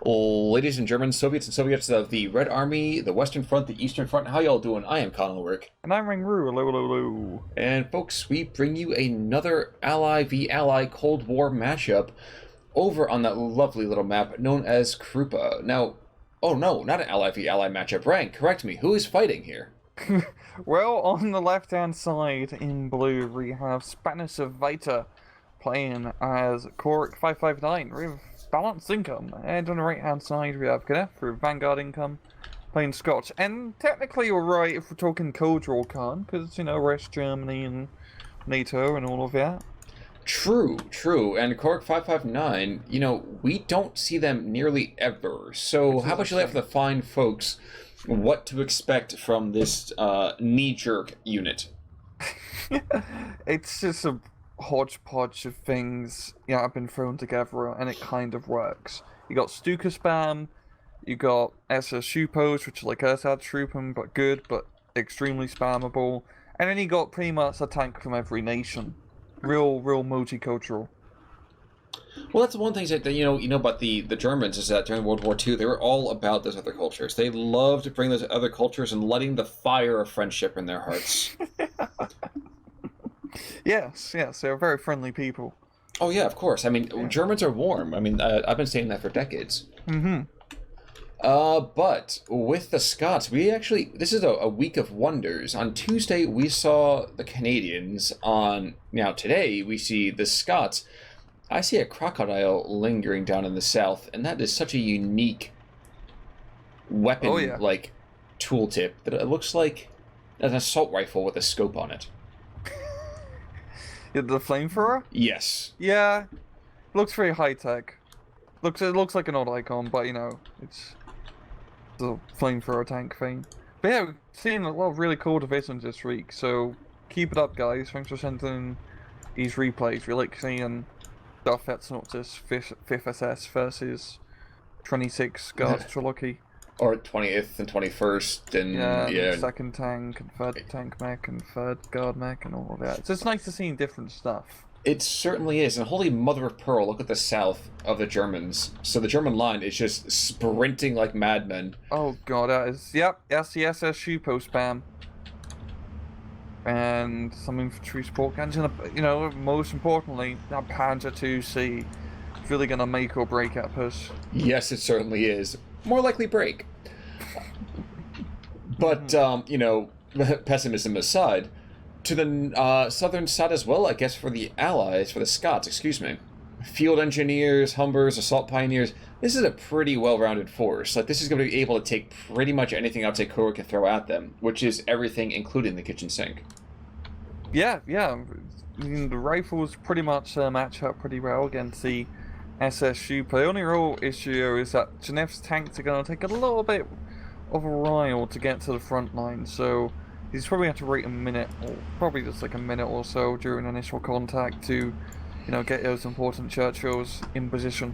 Ladies and Germans, Soviets and Soviets of the Red Army, the Western Front, the Eastern Front, how y'all doing? I am Colin Ulrich. And I'm Ringru, hello, hello, hello. And folks, we bring you another Ally v Ally Cold War matchup over on that lovely little map known as Krupa. Now, oh no, not an Ally v Ally matchup. Rank, correct me, who is fighting here? Well, on the left-hand side in blue, we have Spanischer Ritter playing as Koruck 559 with balanced income. And on the right-hand side, we have gnef with Vanguard income playing Scotch. And technically, you're right if we're talking Cold War Khan, because, you know, West Germany and NATO and all of that. True. And Koruck 559, you know, we don't see them nearly ever. So how about you lay out for the fine folks what to expect from this knee-jerk unit? It's just a hodgepodge of things have been thrown together, and it kind of works. You got Stuka spam, you got SS Shupos, which are like Ersad Truppen, but good, but extremely spammable, and then you got pretty much a tank from every nation. Real multicultural. Well, that's one thing that you know about the Germans is that during World War II they were all about those other cultures. They loved to bring those other cultures and lighting the fire of friendship in their hearts. Yes, they're very friendly people. Oh yeah, of course. I mean, Germans are warm. I mean, I've been saying that for decades. Mm-hmm. But with the Scots, this is a week of wonders. On Tuesday, we saw the Canadians. Now today, we see the Scots. I see a crocodile lingering down in the south, and that is such a unique weapon, like, tooltip, that it looks like an assault rifle with a scope on it. The flamethrower? Yes. Yeah. Looks very high-tech. It looks like an old icon, but, you know, it's the flamethrower tank thing. But yeah, we've seen a lot of really cool divisions this week, so keep it up, guys. Thanks for sending these replays. We like seeing stuff that's not just 5th SS versus 26 Guards Trilogy. Or 20th and 21st, and yeah. Second tank, and third tank mech, and third guard mech, and all of that. So it's nice to see different stuff. It certainly is. And holy mother of pearl, look at the south of the Germans. So the German line is just sprinting like madmen. Oh god, that is... Yep, that's the SS Shupo spam. And some infantry support guns, and, you know, most importantly, that Panzer II-C is really going to make or break that push. Yes, it certainly is. More likely break. But, you know, pessimism aside, to the southern side as well, I guess, for the Allies, for the Scots, excuse me. Field engineers, Humbers, assault pioneers, this is a pretty well-rounded force. Like, this is going to be able to take pretty much anything outside Koruck can throw at them, which is everything, including the kitchen sink. Yeah. I mean, the rifles pretty much match up pretty well against the SS Shupa. The only real issue is that gnef's tanks are going to take a little bit of a while to get to the front line, so he's probably have to wait a minute, or probably just like a minute or so during initial contact to, you know, get those important Churchills in position.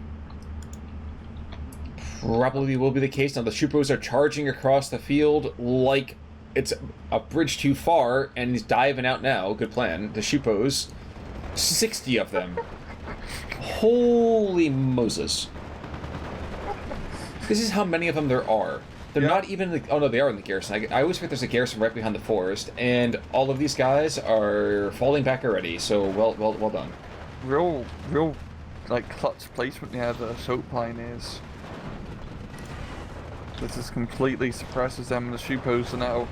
Probably will be the case. Now the Shupos are charging across the field like it's a bridge too far, and he's diving out now. Good plan. The Shupos, 60 of them. Holy Moses. This is how many of them there are. They're not even oh no, they are in the garrison. I always think there's a garrison right behind the forest, and all of these guys are falling back already, so well done. Real, like, clutch placement near the soap pioneers. This just completely suppresses them, and the Shupos are now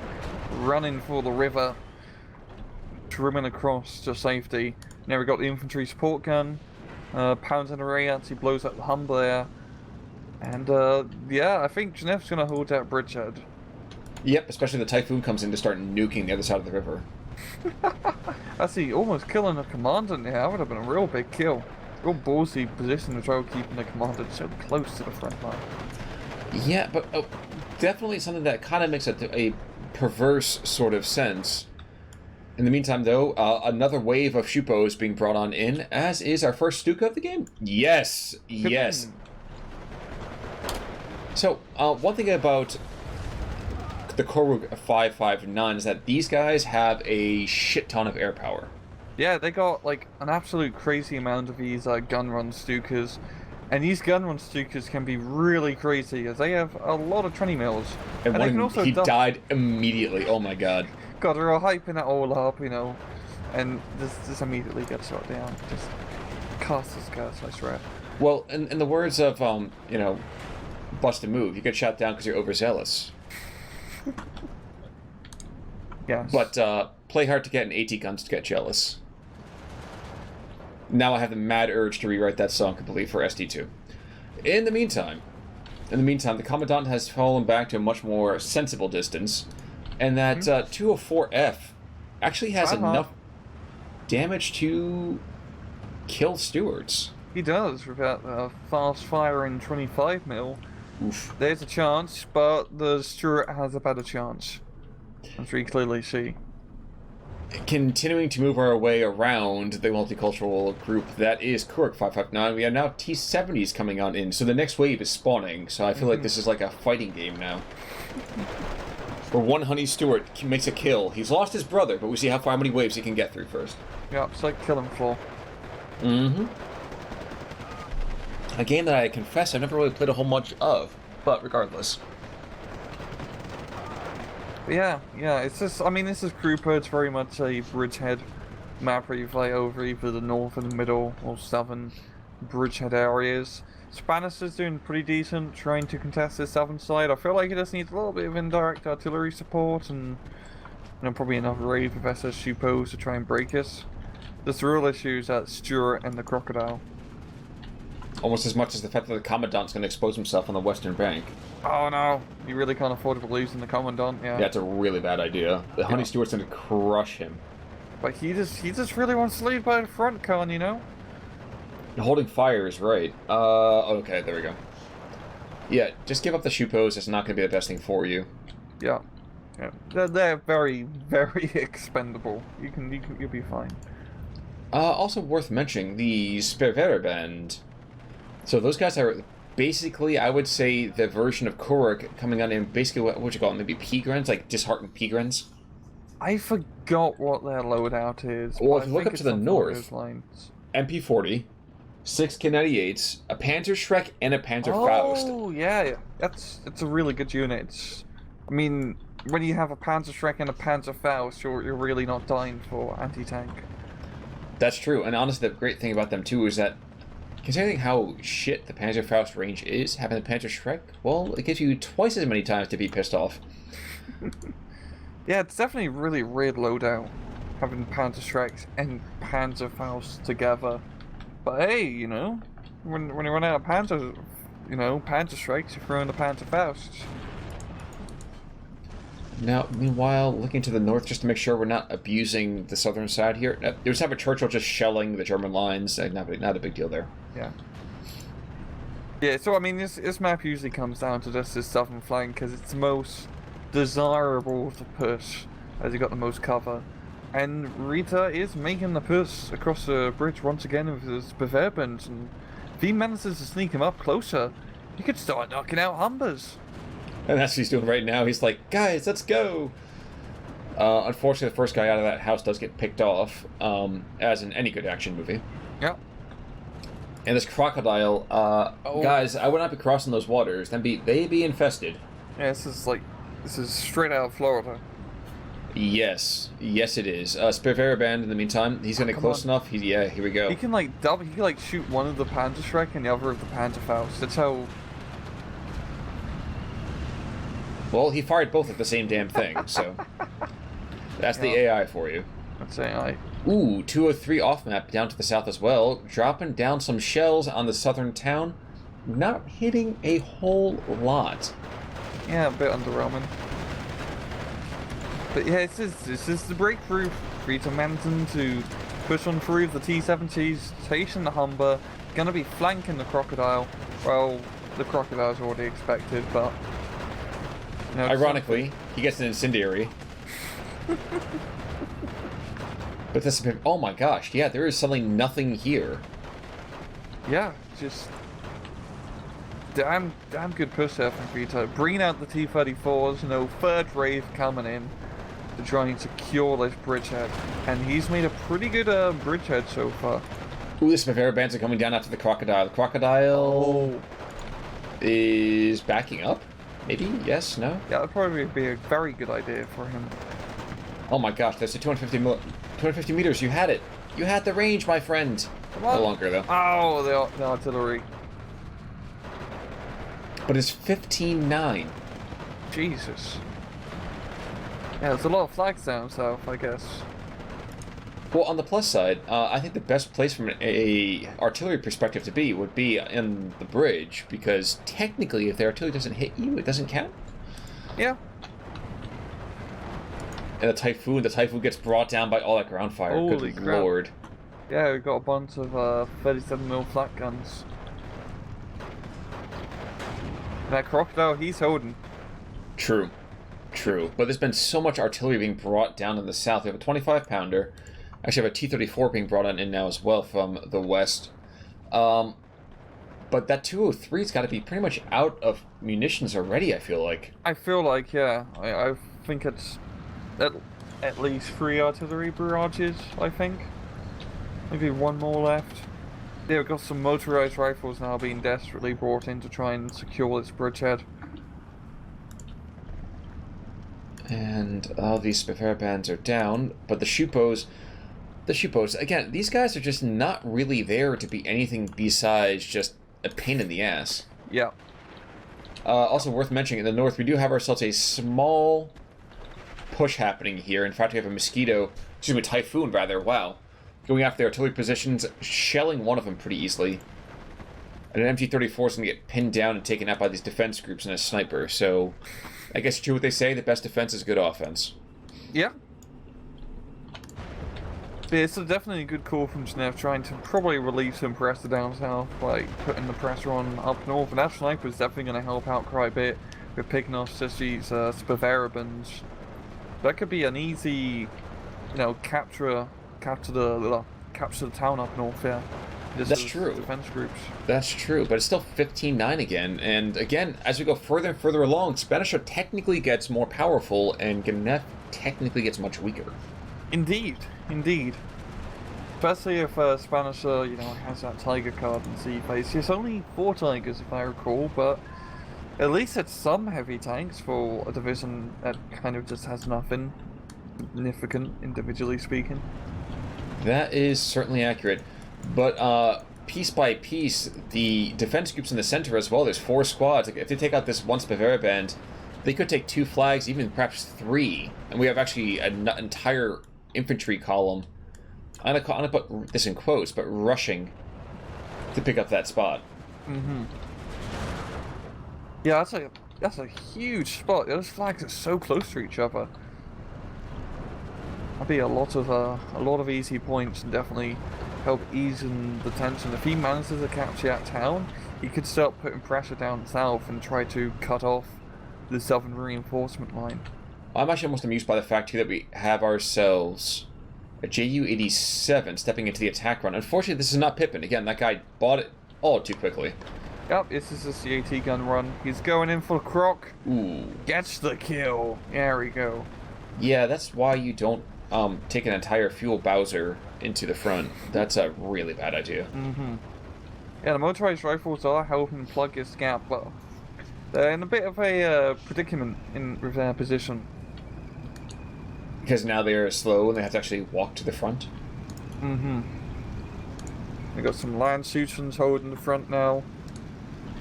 running for the river, trimming across to safety. Now we've got the infantry support gun, pounds an array actually blows up the Humber there. And, yeah, I think gnef's gonna hold that bridgehead. Yep, especially the Typhoon comes in to start nuking the other side of the river. Actually, almost killing the commandant there. That would have been a real big kill. Real ballsy position as well, keeping the commandant so close to the front line. Yeah, but definitely something that kind of makes a perverse sort of sense. In the meantime, though, another wave of Shupos being brought on in, as is our first Stuka of the game. Yes. So, one thing about the Koruck 559 is that these guys have a shit ton of air power. Yeah, they got like an absolute crazy amount of these gun run Stukas. And these gun-run Stukers can be really crazy, as they have a lot of 20 mils. And they can also he died immediately. Oh my god. God, they're all hyping it all up, you know, and this immediately gets shot down. Just cast his curse, I swear. Well, in the words of, you know, Bust a Move, you get shot down because you're overzealous. Yes. But play hard to get an AT guns to get jealous. Now I have the mad urge to rewrite that song completely for SD2. In the meantime, the Commandant has fallen back to a much more sensible distance, and that 204F actually has enough damage to kill stewards. He does, with that fast firing 25 mil. Oof. There's a chance, but the Stuart has a better chance, as we clearly see. Continuing to move our way around the multicultural group that is Koruck 559, we have now T-70s coming on in, so the next wave is spawning, so I feel like this is like a fighting game now. Where one Honey Stewart makes a kill. He's lost his brother, but we see how many waves he can get through first. Yeah, it's like killing floor. A game that I confess I've never really played a whole bunch of, but regardless. Yeah, it's just, I mean, this is Gruppe, it's very much a bridgehead map where you fly over either the north and middle or southern bridgehead areas. Spanish is doing pretty decent, trying to contest the southern side. I feel like it just needs a little bit of indirect artillery support and, you know, probably another raid with SS Supos to try and break it. The real issue is that Stuart and the Crocodile. Almost as much as the fact that the Commandant's going to expose himself on the western bank. Oh no, you really can't afford to lose in the Commandant, yeah. Yeah, it's a really bad idea. The Honey Stewart's going to crush him. But he just really wants to lead by the front, Con, you know? Holding fire is right. Okay, there we go. Yeah, just give up the Shupos, it's not going to be the best thing for you. Yeah. They're very, very expendable. You'll be fine. Also worth mentioning, the Spanischer Band. So those guys are basically, I would say, the version of Koruck coming on in basically, what would you call it, maybe Pigrens, like disheartened Pigrens? I forgot what their loadout is. Well, if you look up to the north, lines. MP40, 6 K98s, a Panzerschreck, and a Panzerfaust. Oh, yeah, it's a really good unit. I mean, when you have a Panzerschreck and a Panzerfaust, you're really not dying for anti-tank. That's true, and honestly, the great thing about them too is that, considering how shit the Panzerfaust range is, having the Panzerschreck, well, it gives you twice as many times to be pissed off. Yeah, it's definitely really weird loadout, having Panzerschrecks and Panzerfaust together. But hey, you know, when you run out of Panzerschrecks, you throw in the Panzerfaust. Now, meanwhile, looking to the north just to make sure we're not abusing the southern side here. You just have a Churchill just shelling the German lines. Not a big deal there. Yeah. Yeah, so I mean, this map usually comes down to just this southern flank because it's the most desirable to push, as you got the most cover. And Ritter is making the push across the bridge once again with his Bewerbend, and if he manages to sneak him up closer, he could start knocking out Humbers. And that's what he's doing right now. He's like, guys, let's go! Unfortunately, the first guy out of that house does get picked off, as in any good action movie. Yeah. And this crocodile, guys, I would not be crossing those waters. They be infested. Yeah, this is straight out of Florida. Yes, it is. Spanischer Band, in the meantime, he's gonna get close enough. Here we go. He can shoot one of the Panzerschreck and the other of the Panzerfaust. That's how. Well, he fired both at the same damn thing, so that's the AI for you. That's AI. Ooh, 203 off map down to the south as well, dropping down some shells on the southern town, not hitting a whole lot. Yeah, a bit underwhelming. But yeah, this is the breakthrough. Rita managing to push on through the T-70s, station the Humber, gonna be flanking the Crocodile. Well, the Crocodile's already expected, but... You know, ironically, he gets an incendiary. But this, oh my gosh, yeah, there is suddenly nothing here. Yeah, just... Damn good push there from Vito. Bringing out the T-34s, you know, third wave coming in to try and secure this bridgehead. And he's made a pretty good bridgehead so far. Ooh, the Bavaria bands are coming down after the crocodile. The crocodile is backing up? Maybe? Yes? No? Yeah, that'd probably be a very good idea for him. Oh my gosh, there's a 250 meters. You had it. You had the range, my friend. Come on. No longer, though. Oh, the artillery. But it's 15-9. Jesus. Yeah, there's a lot of flags down south, I guess. Well, on the plus side, I think the best place from a artillery perspective to be would be in the bridge, because technically, if the artillery doesn't hit you, it doesn't count. Yeah. And the Typhoon gets brought down by all that ground fire. Holy Good crap. lord. Yeah, we've got a bunch of 37mm flat guns. That crocodile, he's holding. True. True. But there's been so much artillery being brought down in the south. We have a 25-pounder. Actually, have a T-34 being brought in now as well from the west. But that 203's got to be pretty much out of munitions already, I feel like. I feel like, yeah. I think it's at least 3 artillery barrages, I think. Maybe 1 more left. Yeah, we've got some motorized rifles now being desperately brought in to try and secure this bridgehead. And all these Bavaria bands are down, but the Shupos, again, these guys are just not really there to be anything besides just a pain in the ass. Yeah. Also worth mentioning, in the north, we do have ourselves a small push happening here. In fact, we have a Typhoon, rather, wow. Going after the artillery positions, shelling one of them pretty easily. And an MG-34 is going to get pinned down and taken out by these defense groups and a sniper, so I guess it's true what they say, the best defense is good offense. Yeah. Yeah, it's definitely a good call from gnef, trying to probably relieve some pressure down south by putting the pressure on up north, and that sniper is definitely going to help out quite a bit with picking off just these Bavaria bands. That could be an easy, capture the town up north, yeah. That's true. Defense groups. That's true, but it's still 15-9 again, and again, as we go further and further along, Spanischer technically gets more powerful, and gnef technically gets much weaker. Indeed. Especially if Spanischer, has that tiger card in sea phase. It's only 4 tigers, if I recall, but at least it's some heavy tanks for a division that kind of just has nothing significant, individually speaking. That is certainly accurate. But piece by piece, the defense groups in the center as well, there's 4 squads. If they take out this one Bavaria band, they could take 2 flags, even perhaps 3. And we have actually an entire infantry column, I'm gonna put this in quotes, but rushing to pick up that spot. Mm-hmm. Yeah, that's a huge spot. Those flags are so close to each other. That'd be a lot of easy points, and definitely help ease the tension. If he manages to capture that town, he could start putting pressure down south and try to cut off the southern reinforcement line. I'm actually almost amused by the fact too that we have ourselves a Ju-87 stepping into the attack run. Unfortunately, this is not Pippin. Again, that guy bought it all too quickly. Yep, this is a CAT gun run. He's going in for Koruck. Ooh. Gets the kill. There we go. Yeah, that's why you don't take an entire fuel Bowser into the front. That's a really bad idea. Mm-hmm. Yeah, the motorized rifles are helping plug this gap, but they're in a bit of a predicament with their position. Because now they're slow and they have to actually walk to the front. Mm-hmm. We got some Landshutzens holding the front now,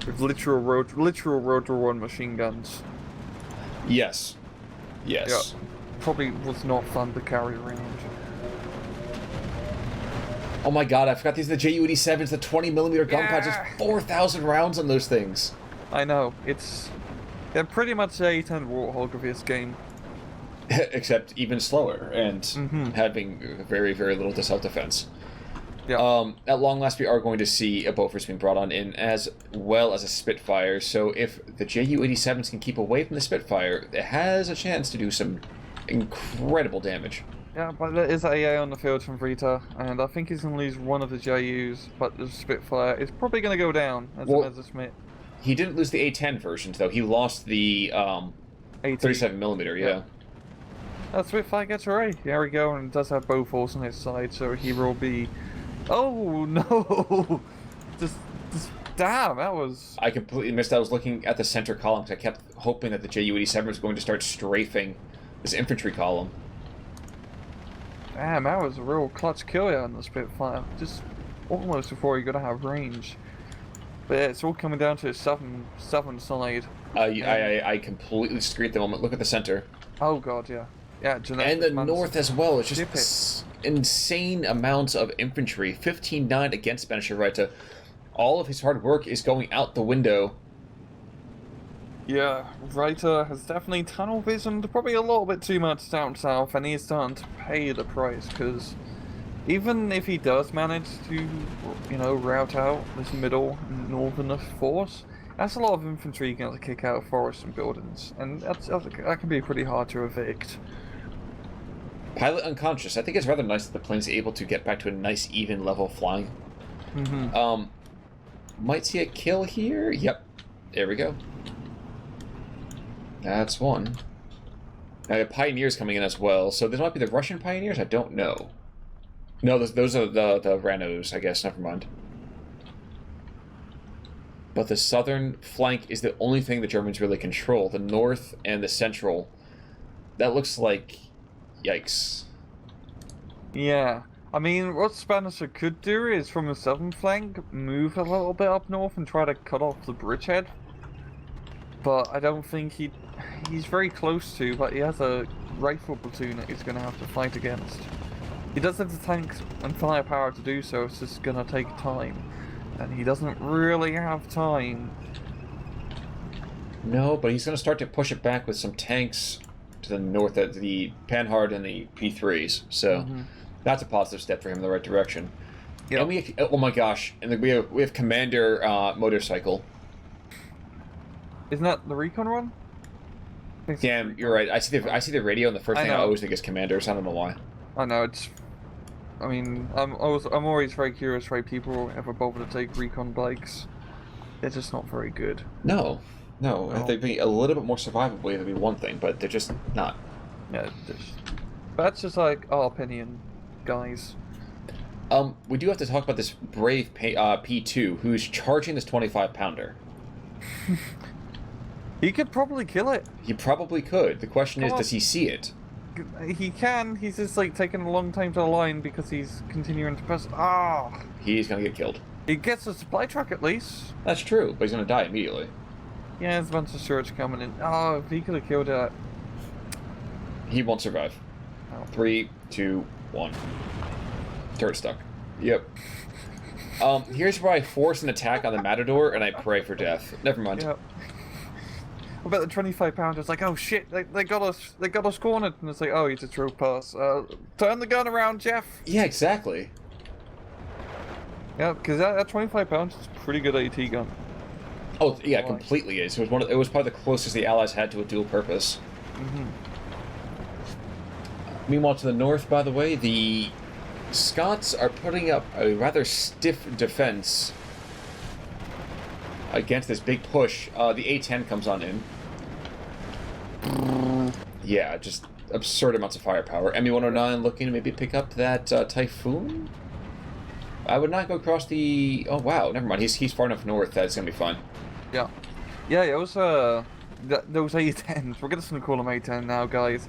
with literal rotor 1 machine guns. Yes. Yes. Yeah. Probably was not fun to carry around. Oh my god, I forgot these are the Ju-87s, the 20mm gun pods. There's 4,000 rounds on those things. I know, they're pretty much a 10 Warthog of this game. Except even slower, and having very, very little to self-defense. Yeah. At long last, we are going to see a Bofors being brought on in, as well as a Spitfire, so if the Ju-87s can keep away from the Spitfire, it has a chance to do some incredible damage. Yeah, but there is AA on the field from Vita, and I think he's going to lose one of the JUs, but the Spitfire is probably going to go down as a Messerschmitt. He didn't lose the A10 versions, though. He lost the 37mm, yeah. Spitfire gets away. There we go, and it does have Bofors on his side, so he will be Oh no! just, damn, that was. I completely missed. I was looking at the center column because I kept hoping that the Ju-87 was going to start strafing this infantry column. Damn, that was a real clutch kill on the Spitfire. Just almost before you're gonna have range. But yeah, it's all coming down to the southern side. I completely disagree at the moment. Look at the center. Oh god, yeah. Yeah, and the north as well. It's just insane amounts of infantry. 15-9 against Spanischer Ritter. All of his hard work is going out the window. Yeah, Ritter has definitely tunnel visioned probably a little bit too much down south, and he's starting to pay the price, because even if he does manage to, you know, route out this middle northern force, that's a lot of infantry you're going to kick out of forests and buildings, and that can be pretty hard to evict. Pilot unconscious. I think it's rather nice that the plane's able to get back to a nice even level flying. Might see a kill here. Yep, there we go. That's one. Now, the Pioneers coming in as well, so this might be the Russian Pioneers? I don't know. No, those are the Ranos, I guess. Never mind. But the southern flank is the only thing the Germans really control. The north and the central, that looks like... Yikes. Yeah. I mean, what Spanisher could do is, from the southern flank, move a little bit up north and try to cut off the bridgehead. But I don't think he's very close to, but he has a rifle platoon that he's going to have to fight against. He does have the tanks and firepower to do so, it's just going to take time. And he doesn't really have time. No, but he's going to start to push it back with some tanks to the north, the Panhard and the P3s. So that's a positive step for him in the right direction. Yep. And we have, oh my gosh, and we have Commander Motorcycle. Isn't that the recon one? Damn, you're right. I see the radio, and the first thing I always think is Commanders. I don't know why. I know it's. I mean, I'm always very curious why people ever bother to take recon bikes. They're just not very good. No. If they'd be a little bit more survivable, it'd be one thing, but they're just not. Yeah, that's just like our opinion, guys. We do have to talk about this brave P2 who's charging this 25-pounder. He could probably kill it. He probably could. The question is, does he see it? He can. He's just like taking a long time to align because he's continuing to press. He's gonna get killed. He gets a supply truck at least. That's true, but he's gonna die immediately. Yeah, there's a bunch of search coming in. Oh, if he could have killed that. He won't survive. 3, 2, 1. Turret stuck. Yep. Here's where I force an attack on the Matador and I pray for death. Never mind. Yep. I bet the 25-pounder's like, oh shit, they got us cornered, and it's like, oh, you just drove past. Turn the gun around, Jeff. Yeah, exactly. Yeah, because that 25 pounds is a pretty good AT gun. Oh yeah, completely is. It was probably the closest the Allies had to a dual purpose. Meanwhile, to the north, by the way, the Scots are putting up a rather stiff defense against this big push. The A-10 comes on in. Yeah, just absurd amounts of firepower. ME-109 looking to maybe pick up that Typhoon? I would not go across the... Oh, wow, never mind. He's far enough north that it's going to be fine. Yeah. Yeah, it was, those A-10s. We're going to call them A-10 now, guys.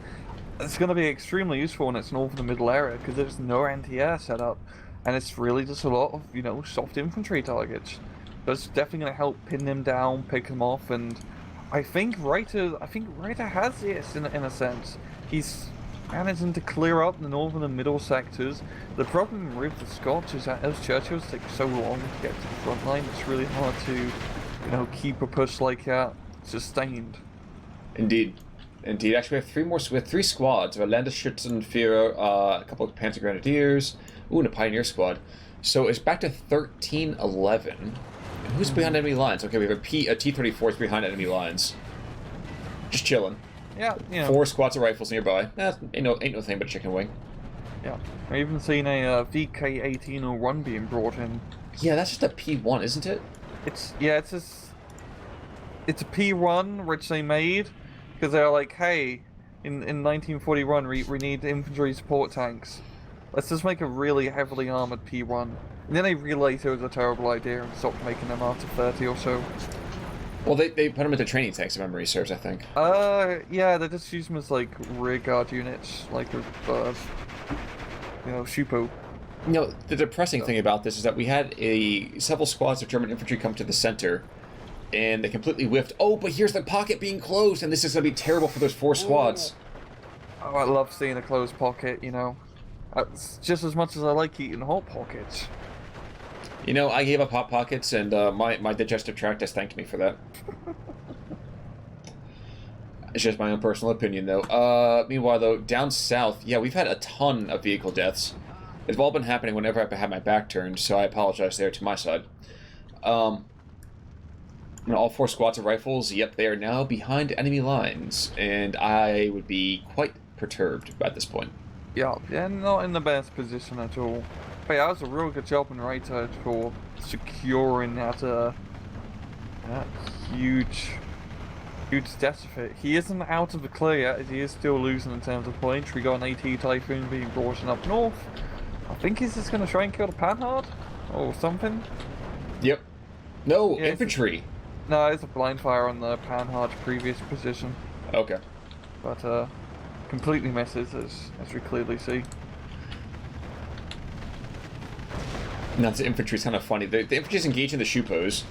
It's going to be extremely useful in its north and middle area, because there's no anti-air setup. And it's really just a lot of, you know, soft infantry targets. But it's definitely going to help pin them down, pick them off, and I think Ritter has this in a sense. He's managing to clear up the northern and middle sectors. The problem with the Scots is that those Churchills take so long to get to the front line, it's really hard to, you know, keep a push like that sustained. Indeed. Actually, we have three squads. We have Landesschützenführer, a couple of Panzer Grenadiers, and a Pioneer squad. So it's back to 13-11. And who's behind enemy lines? Okay, we have a T-34 is behind enemy lines. Just chilling. Yeah, you know. 4 squads of rifles nearby. Ain't no thing but a chicken wing. Yeah, I've even seen a VK-1801 being brought in. Yeah, that's just a P1, isn't it? It's a P1 which they made because they're like, hey, in 1941 we need infantry support tanks. let's just make a really heavily armored P1. And then they realized it was a terrible idea and stopped making them after 30 or so. Well, they put them into training tanks, if memory serves, I think. Yeah, they just use them as, like, rear guard units, like with, Shupo. You know, the depressing thing about this is that we had several squads of German infantry come to the center, and they completely whiffed. Oh, but here's the pocket being closed, and this is going to be terrible for those 4 squads. Oh, I love seeing a closed pocket, you know. It's just as much as I like eating hot pockets. You know, I gave up hot pockets, and my digestive tract has thanked me for that. It's just my own personal opinion, though. Meanwhile, though, down south, yeah, we've had a ton of vehicle deaths. It's all been happening whenever I've had my back turned, so I apologize there to my side. All 4 squads of rifles, yep, they are now behind enemy lines, and I would be quite perturbed at this point. Yeah, they're not in the best position at all. But yeah, that was a real good job on right side for securing that huge deficit. He isn't out of the clear yet, as he is still losing in terms of points. We got an AT Typhoon being brought in up north. I think he's just going to try and kill the Panhard or something. Yep. No, yeah, infantry. No, it's a blind fire on the Panhard's previous position. Okay. But completely misses, as we clearly see. Now, the infantry's kind of funny. The infantry's engaging the Shupos.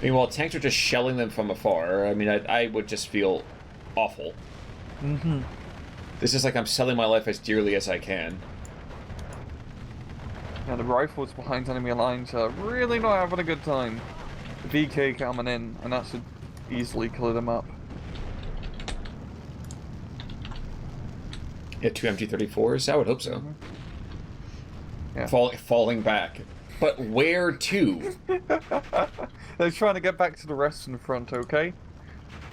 Meanwhile, tanks are just shelling them from afar. I mean, I would just feel awful. Mm-hmm. This is like I'm selling my life as dearly as I can. Now, the rifles behind enemy lines are really not having a good time. The VK coming in, and that should easily clear them up. Yeah, 2 MG34s? I would hope so. Mm-hmm. Yeah. Falling back. But where to? They're trying to get back to the Western Front, okay?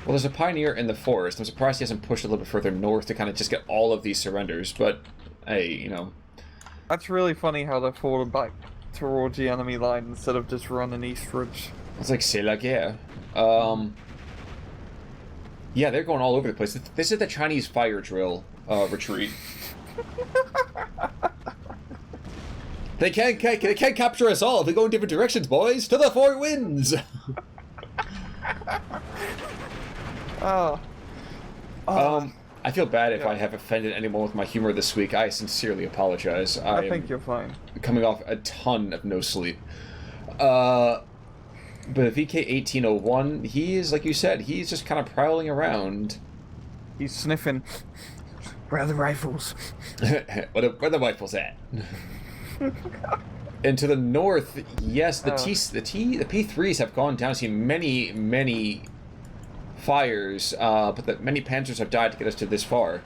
Well, there's a Pioneer in the forest. I'm surprised he hasn't pushed a little bit further north to kind of just get all of these surrenders, but, hey, you know. That's really funny how they're falling back towards the enemy line instead of just running eastwards. It's like, c'est la guerre. Yeah, they're going all over the place. This is the Chinese fire drill retreat. They can't capture us all if we go in different directions, boys! To the 4 winds! I feel bad if I have offended anyone with my humor this week. I sincerely apologize. I think you're fine. Coming off a ton of no sleep. But VK1801, he is, like you said, he's just kind of prowling around. He's sniffing. Where are the rifles? Where are the rifles at? And to the north, yes, the P3s have gone down. Seen many fires, but many Panzers have died to get us to this far.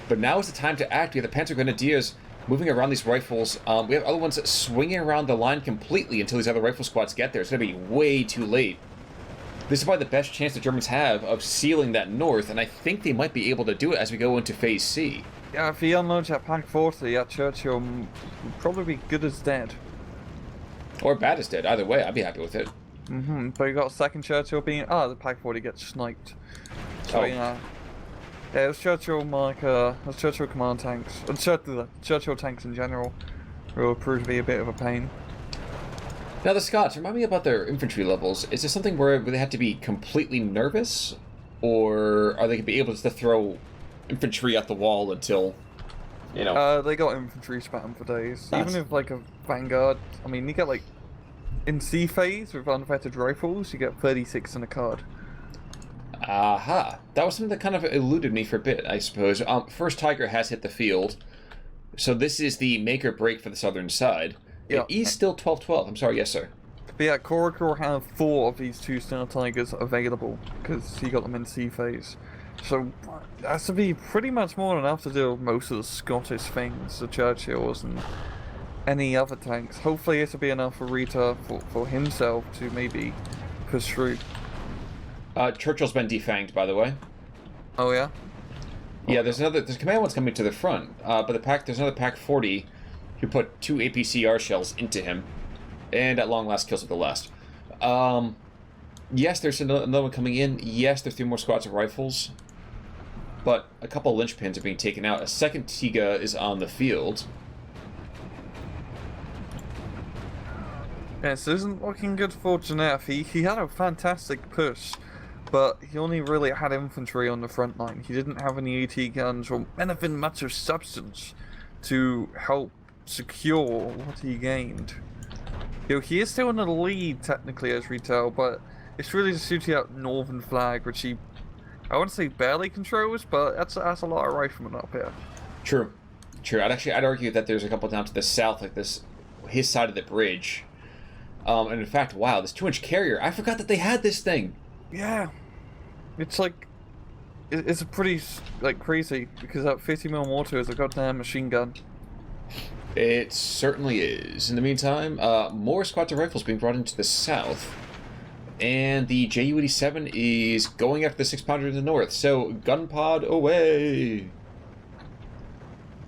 But now is the time to act. We have the Panzer Grenadiers moving around these rifles. We have other ones swinging around the line completely until these other rifle squads get there. It's going to be way too late. This is probably the best chance the Germans have of sealing that north, and I think they might be able to do it as we go into Phase C. Yeah, if he unloads that Pack 40 at Churchill, will probably be good as dead. Or bad as dead. Either way, I'd be happy with it. Mm-hmm. But you got a second Churchill being... the Pack 40 gets sniped. So, yeah, it was Churchill, it was Churchill command tanks. And Churchill tanks in general will prove to be a bit of a pain. Now, the Scots, remind me about their infantry levels. Is this something where they have to be completely nervous? Or are they going to be able to throw infantry at the wall until, you know... they got infantry spam for days. Nice. Even if, like, a Vanguard... I mean, you get, like... In C phase, with unvetted rifles, you get 36 in a card. Aha. That was something that kind of eluded me for a bit, I suppose. First Tiger has hit the field. So this is the make or break for the southern side. Yeah. He's still 12-12. I'm sorry, yes, sir. But yeah, Koruck will have 4 of these 2-star Tigers available, because he got them in C phase. So that should be pretty much more than enough to do most of the Scottish things, the Churchills and any other tanks. Hopefully it'll be enough for Ritter for himself to maybe push through. Churchill's been defanged, by the way. Oh yeah? Yeah, there's command one's coming to the front, but there's another Pack 40 who put 2 APCR shells into him, and at long last kills with the last. Yes, there's another one coming in. Yes, there's 3 more squads of rifles, but a couple of linchpins are being taken out. A second Tiga is on the field. Yes, this isn't looking good for gnef. He had a fantastic push, but he only really had infantry on the front line. He didn't have any AT guns or anything much of substance to help secure what he gained. He is still in the lead technically as we tell, but it's really just shooting out northern flag, which he, I wouldn't say barely controls, but that's a lot of riflemen up here. True. I'd argue that there's a couple down to the south, like this, his side of the bridge. And in fact, wow, this 2-inch carrier, I forgot that they had this thing. Yeah. It's like, it's a pretty, like, crazy, because that 50mm mortar is a goddamn machine gun. It certainly is. In the meantime, more squads of rifles being brought into the south. And the Ju-87 is going after the 6-pounder in the north. So, gun pod away!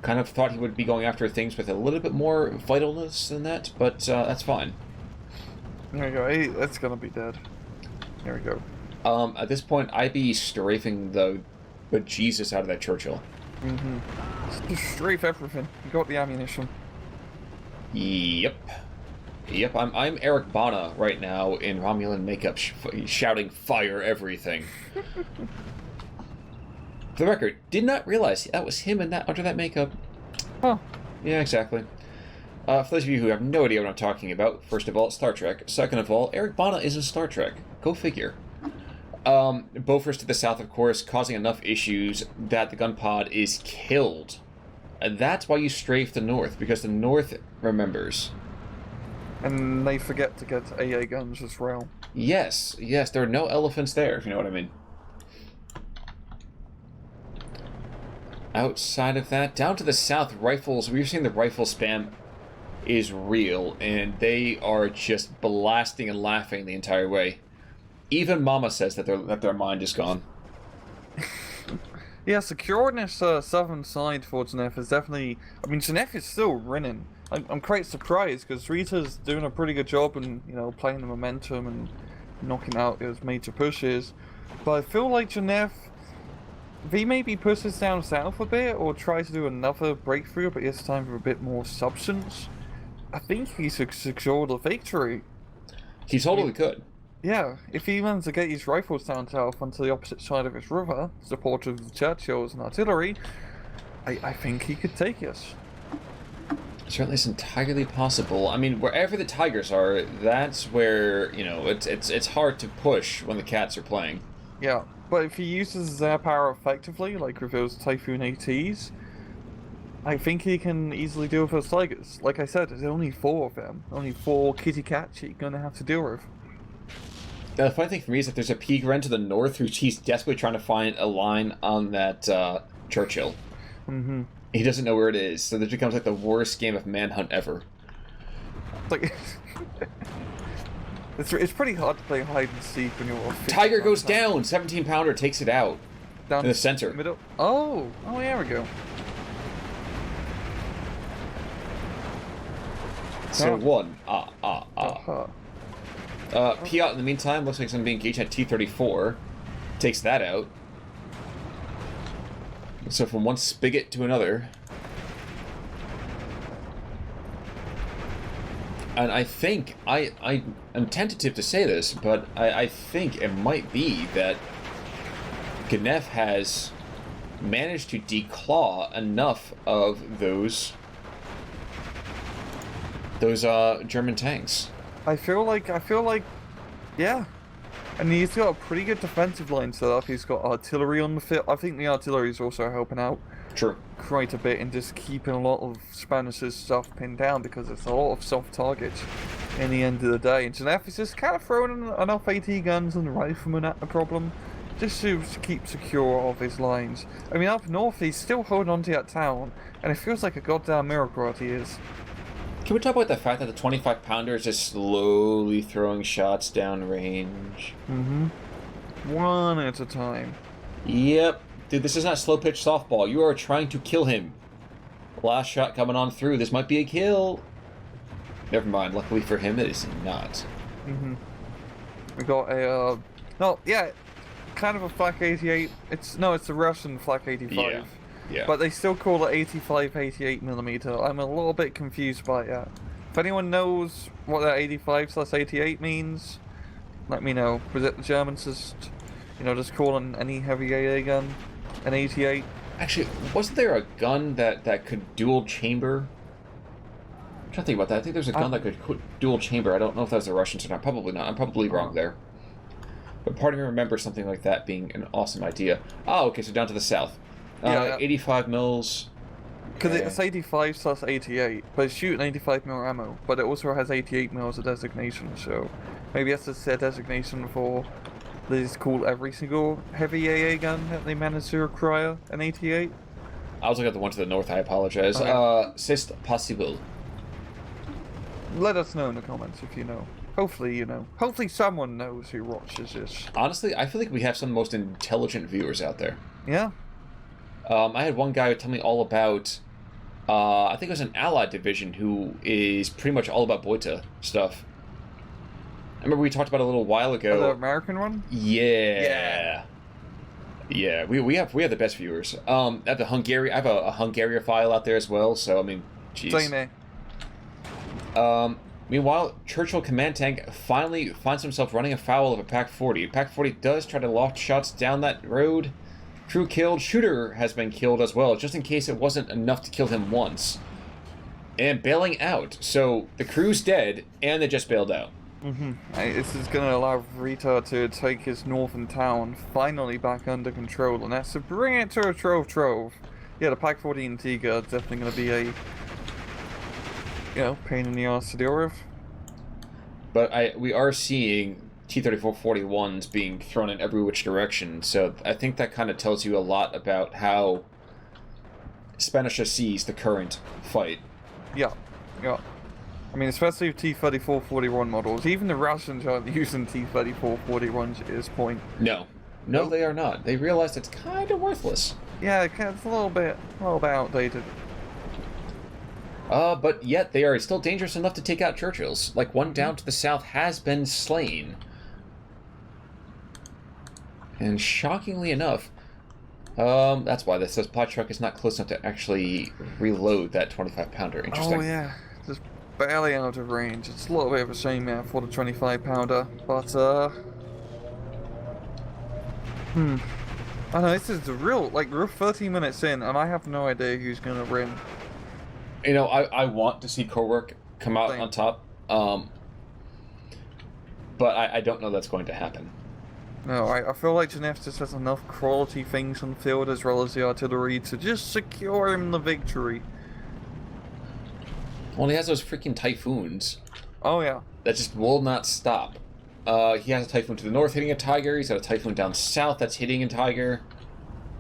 Kind of thought he would be going after things with a little bit more vitalness than that, but that's fine. There we go. Hey, that's gonna be dead. There we go. At this point, I'd be strafing the bejesus out of that Churchill. Just strafe everything. You got the ammunition. Yep. I'm Eric Bana right now in Romulan makeup, shouting "Fire everything." For the record, did not realize that was him in that under that makeup. Huh. Yeah, exactly. For those of you who have no idea what I'm talking about, first of all, Star Trek. Second of all, Eric Bana is in Star Trek. Go figure. Bofors to the south, of course, causing enough issues that the gun pod is killed. And that's why you strafe the north, because the north remembers. And they forget to get AA guns as well. Yes, there are no elephants there, if you know what I mean. Outside of that, down to the south, rifles, we've seen the rifle spam is real, and they are just blasting and laughing the entire way. Even Mama says that their mind is gone. Yeah, securing this southern side for gnef is definitely... I mean, gnef is still winning. I'm quite surprised, because Rita's doing a pretty good job in, playing the momentum and knocking out his major pushes. But I feel like gnef, if he maybe pushes down south a bit, or tries to do another breakthrough, but this time with a bit more substance, I think he should secure the victory. He totally could. Yeah, if he manages to get his rifles down south onto the opposite side of his river, supported with the Churchills and artillery, I think he could take us. Certainly it's entirely possible. I mean, wherever the Tigers are, that's where, it's hard to push when the Cats are playing. Yeah, but if he uses their power effectively, like with those Typhoon ATs, I think he can easily deal with those Tigers. Like I said, there's only 4 of them. Only 4 kitty cats you're going to have to deal with. The funny thing for me is that there's a Pigren to the north he's desperately trying to find a line on that Churchill. He doesn't know where it is, so this becomes like the worst game of manhunt ever. Like, it's pretty hard to play hide and seek when you're... Tiger goes down! 17-pounder takes it out. Down in the center. Middle. Oh, there we go. So one. Piat in the meantime looks like something being engaged at T-34. Takes that out. So from one spigot to another. And I think, I am tentative to say this, but I think it might be that gnef has managed to declaw enough of those German tanks. I feel like, yeah. And he's got a pretty good defensive line set up. He's got artillery on the field. I think the artillery is also helping out. True. Quite a bit in just keeping a lot of Spanish's stuff pinned down, because it's a lot of soft targets in the end of the day. And gnef is just kind of throwing enough AT guns and riflemen at the problem, just to keep secure of his lines. I mean, up north, he's still holding on to that town, and it feels like a goddamn miracle that he is. Can we talk about the fact that the 25-pounder is just slowly throwing shots downrange? One at a time. Yep. Dude, this is not slow-pitch softball. You are trying to kill him. Last shot coming on through. This might be a kill. Never mind. Luckily for him, it is not. We got a, kind of a Flak 88. It's the Russian Flak 85. Yeah. But they still call it 85, 88mm. I'm a little bit confused by that. If anyone knows what that 85/88 means, let me know. Was it the Germans just calling any heavy AA gun an 88? Actually, wasn't there a gun that could dual chamber? I'm trying to think about that. I think there's a gun that could dual chamber. I don't know if that was the Russians or not. Probably not. I'm probably wrong there. But part of me remembers something like that being an awesome idea. Oh, okay, so down to the south. 85 mils. Because it's 85/88, but it's shooting 85 mil ammo, but it also has 88 mils of designation, so maybe that's just their designation for they just call every single heavy AA gun that they manage to require an 88. I was looking at the one to the north, I apologize. Okay. C'est possible. Let us know in the comments if you know. Hopefully you know. Hopefully someone knows who watches this. Honestly, I feel like we have some of the most intelligent viewers out there. Yeah. I had one guy tell me all about, I think it was an Allied division who is pretty much all about Boita stuff. I remember we talked about it a little while ago. The American one? Yeah. Yeah, we have the best viewers. At the Hungary, I have a Hungaria file out there as well. So I mean, jeez. Same here. Meanwhile, Churchill Command Tank finally finds himself running afoul of a Pack 40. Pack 40 does try to loft shots down that road. Crew killed. Shooter has been killed as well, just in case it wasn't enough to kill him once. And bailing out. So the crew's dead, and they just bailed out. This is going to allow Rita to take his northern town finally back under control, and that's to bring it to a trove. Yeah, the Pack 14 Tiger is definitely going to be a pain in the ass to deal with. But we are seeing T-3441s being thrown in every which direction, so I think that kind of tells you a lot about how Spanisher sees the current fight. Yeah. I mean, especially with T-3441 models, even the Russians aren't using T-3441s at this point. No, they are not. They realize it's kind of worthless. Yeah, it's a little bit outdated. But yet they are still dangerous enough to take out Churchills. Like, one down to the south has been slain. And shockingly enough, that's why this supply truck is not close enough to actually reload that 25-pounder. Interesting. Oh, yeah. Just barely out of range. It's a little bit of a shame now for the 25-pounder, but, I don't know, this is the real, we're 13 minutes in, and I have no idea who's gonna win. You know, I want to see Koruck come out on top, but I don't know that's going to happen. No, I feel like gnef just has enough quality things on the field as well as the artillery to just secure him the victory. Well, he has those freaking typhoons. Oh, yeah. That just will not stop. He has a typhoon to the north hitting a Tiger. He's got a typhoon down south that's hitting a Tiger.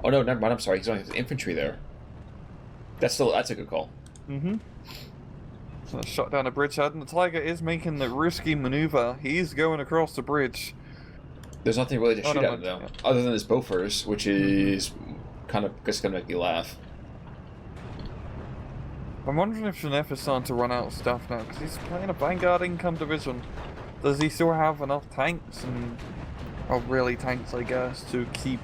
Oh, no, never mind. I'm sorry. He's only has infantry there. That's a good call. So shot down a bridgehead, and the Tiger is making the risky maneuver. He's going across the bridge. There's nothing really to shoot at him, though, other than his Bofors, which is kind of just going to make me laugh. I'm wondering if gnef is starting to run out of stuff now, because he's playing a Vanguard income division. Does he still have enough tanks and, really tanks, I guess, to keep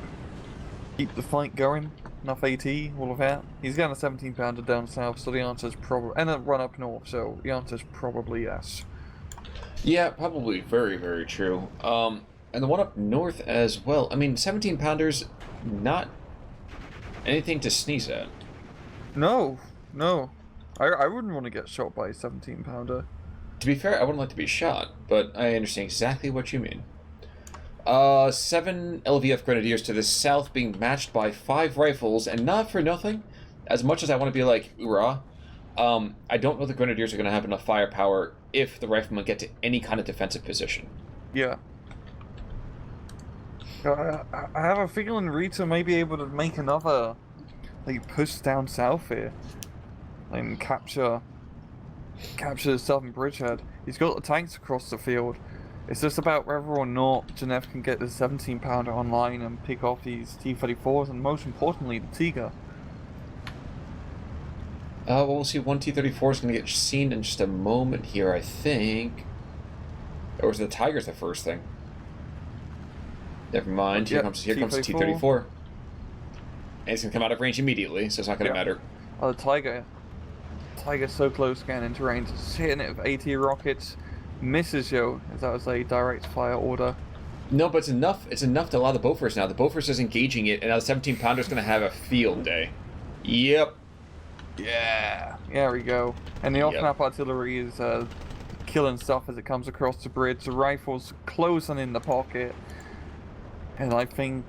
the fight going? Enough AT, all of that? He's got a 17-pounder down south, so the answer's probably, and a run up north, so the answer's probably yes. Yeah, probably very, very true. And the one up north as well. I mean, 17-pounders, not anything to sneeze at. No. I wouldn't want to get shot by a 17-pounder. To be fair, I wouldn't like to be shot, but I understand exactly what you mean. 7 LVF Grenadiers to the south being matched by 5 rifles, and not for nothing, as much as I want to be like, hoorah, I don't know the Grenadiers are going to have enough firepower if the riflemen get to any kind of defensive position. Yeah. I have a feeling Rita may be able to make another push down south here and capture the southern bridgehead. He's got the tanks across the field. It's just about whether or not gnef can get the 17-pounder online and pick off these T-34s, and most importantly, the Tiger. Well, we'll see. One T-34 is going to get seen in just a moment here, I think. Or was the Tiger's the first thing? Never mind. Here comes the T-34. And it's going to come out of range immediately, so it's not going to matter. Oh, the Tiger's so close getting into range. Just hitting it with AT rockets. Misses you, as that was a direct fire order. No, but it's enough. It's enough to allow the Bofors now. The Bofors is engaging it, and now the 17-pounder is going to have a field day. Yep. Yeah. There we go. And the off-map artillery is killing stuff as it comes across the bridge. The rifles closing in the pocket. And I think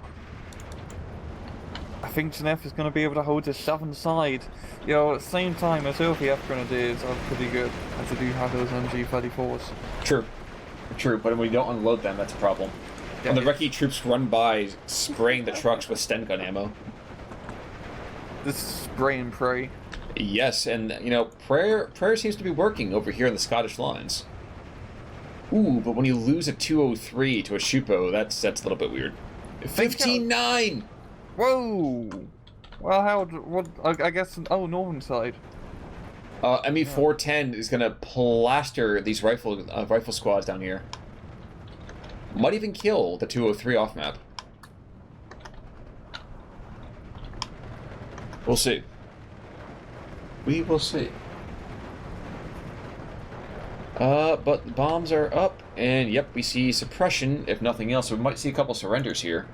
gnef is going to be able to hold the southern side. You know, at the same time as LVF Grenadiers are pretty good, as they do have those MG-34s. True, but when we don't unload them, that's a problem. Yeah, and the Recce troops run by, spraying the trucks with Sten gun ammo. This is spray and pray. Yes, and, you know, prayer seems to be working over here in the Scottish lines. Ooh, but when you lose a 203 to a Shupo, that's a little bit weird. 15-9! Whoa! Well, what? I guess. Oh, northern side. ME410 is gonna plaster these rifle squads down here. Might even kill the 203 off map. We'll see. We will see. But the bombs are up, and yep, we see suppression. If nothing else, we might see a couple surrenders here.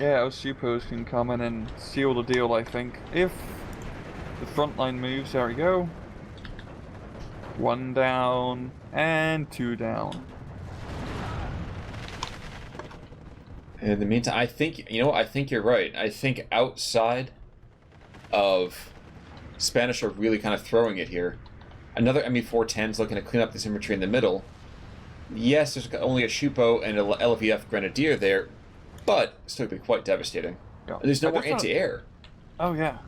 Yeah, those Supos can come in and seal the deal, I think. If the front line moves, there we go. 1 down, and 2 down. In the meantime, I think you're right. I think outside of Spanish are really kind of throwing it here. Another ME410 is looking to clean up this infantry in the middle. Yes, there's only a Shupo and a LVF Grenadier there, but still be quite devastating. Yeah. There's no more anti-air. Oh, yeah.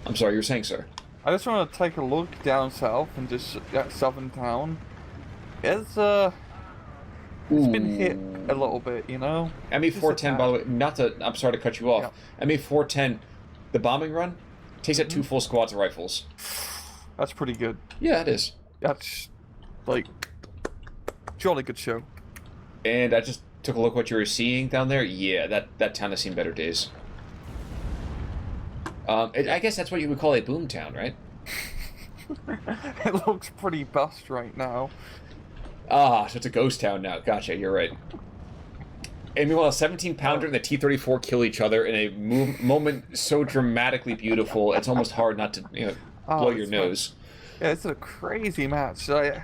I'm sorry, you were saying, sir? I just want to take a look down south and just that southern town. It's been hit a little bit, you know? ME410, by the way, I'm sorry to cut you off. Yeah. ME410, the bombing run, takes out 2 full squads of rifles. That's pretty good. Yeah, it is. That's, like, jolly good show. And I just took a look at what you were seeing down there. Yeah, that town has seen better days. I guess that's what you would call a boom town, right? It looks pretty bust right now. Ah, so it's a ghost town now. Gotcha, you're right. And meanwhile, a 17-pounder and the T-34 kill each other in a moment so dramatically beautiful, it's almost hard not to blow your nose. Yeah, it's a crazy match. Yeah,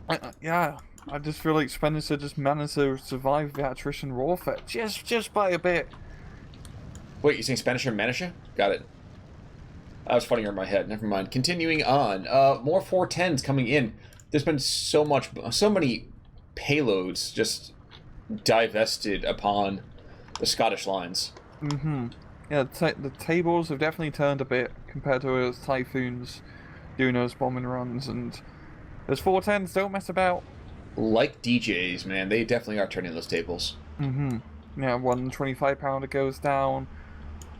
I just feel like Spanischer just managed to survive the attrition warfare just by a bit. Wait, you saying Spanischer Manischer? Got it. That was funnier in my head. Never mind. Continuing on. More 410s coming in. There's been so many payloads just divested upon the Scottish lines. Mm-hmm. Yeah, the tables have definitely turned a bit compared to those Typhoons doing those bombing runs, and those 410s don't mess about. Like DJs, man. They definitely are turning those tables. Mm-hmm. Yeah, 1 25-pounder goes down.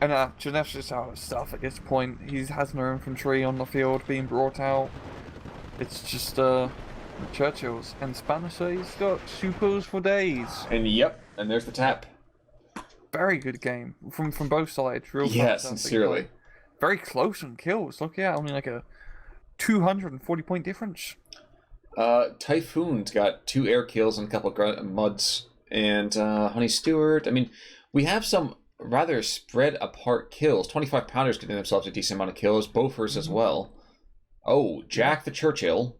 And gnef's just out of stuff at this point. He has no infantry on the field being brought out. It's just Churchills. And Spanischer's got Supos for days. And yep, and there's the tap. Very good game from both sides. Real sincerely. Game. Very close on kills. Look, yeah, only like a 240-point difference. Typhoon's got 2 air kills and a couple of muds. And Honey Stewart. I mean, we have some rather spread apart kills. 25-pounders getting themselves a decent amount of kills. Bofors as well. Oh, Jack the Churchill.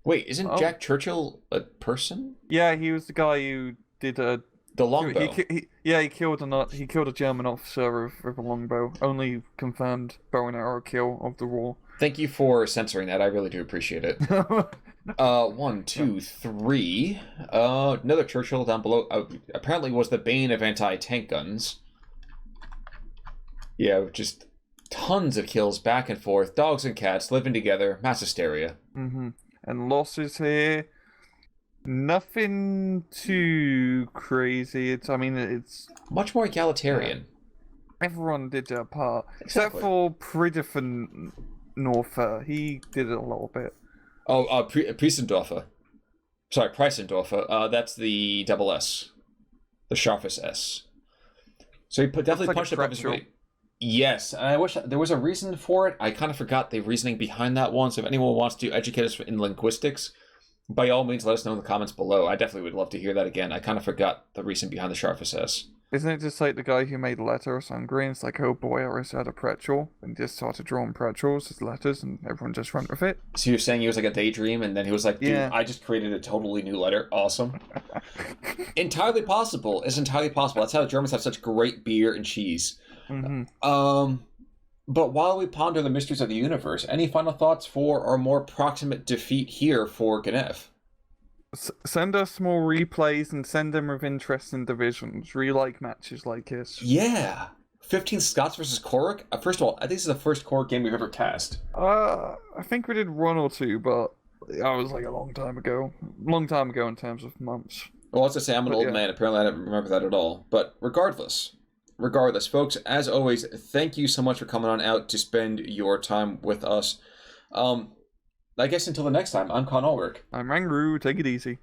Wait, isn't Jack Churchill a person? Yeah, he was the guy who did the longbow. He killed a German officer with a longbow. Only confirmed bow and arrow kill of the war. Thank you for censoring that. I really do appreciate it. 1, 2, 3. Another Churchill down below. Apparently was the bane of anti-tank guns. Yeah, just tons of kills back and forth. Dogs and cats living together. Mass hysteria. Mm-hmm. And losses here. Nothing too crazy. It's much more egalitarian. Everyone did their part. Exactly. Except for Pridefen Norther. He did it a little bit. Oh, Preisendorfer. Sorry, Preisendorfer. That's the double S. The sharpest S. So he definitely punched above his weight. Yes, and I wish there was a reason for it. I kind of forgot the reasoning behind that one. So if anyone wants to educate us in linguistics, by all means, let us know in the comments below. I definitely would love to hear that again. I kind of forgot the reason behind the sharp SS. Isn't it just like the guy who made letters hungry? It's like, oh boy, I always had a pretzel, and just started drawing pretzels as letters, and everyone just went with it. So you're saying he was like a daydream, and then he was like, dude, Yeah. I just created a totally new letter. Awesome. Entirely possible. It's entirely possible. That's how the Germans have such great beer and cheese. Mm-hmm. But while we ponder the mysteries of the universe, any final thoughts for our more proximate defeat here for gnef? Send us more replays and send them with interesting divisions. Really like matches like this. Yeah. 15th Scots versus Koruck. First of all, I think this is the first Koruck game we've ever cast. I think we did one or two, but that was like a long time ago. Long time ago in terms of months. Well, let's just say I'm an old man. Apparently, I don't remember that at all. But regardless, folks, as always, thank you so much for coming on out to spend your time with us. I guess until the next time, I'm Con Ulrich. I'm Rangru. Take it easy.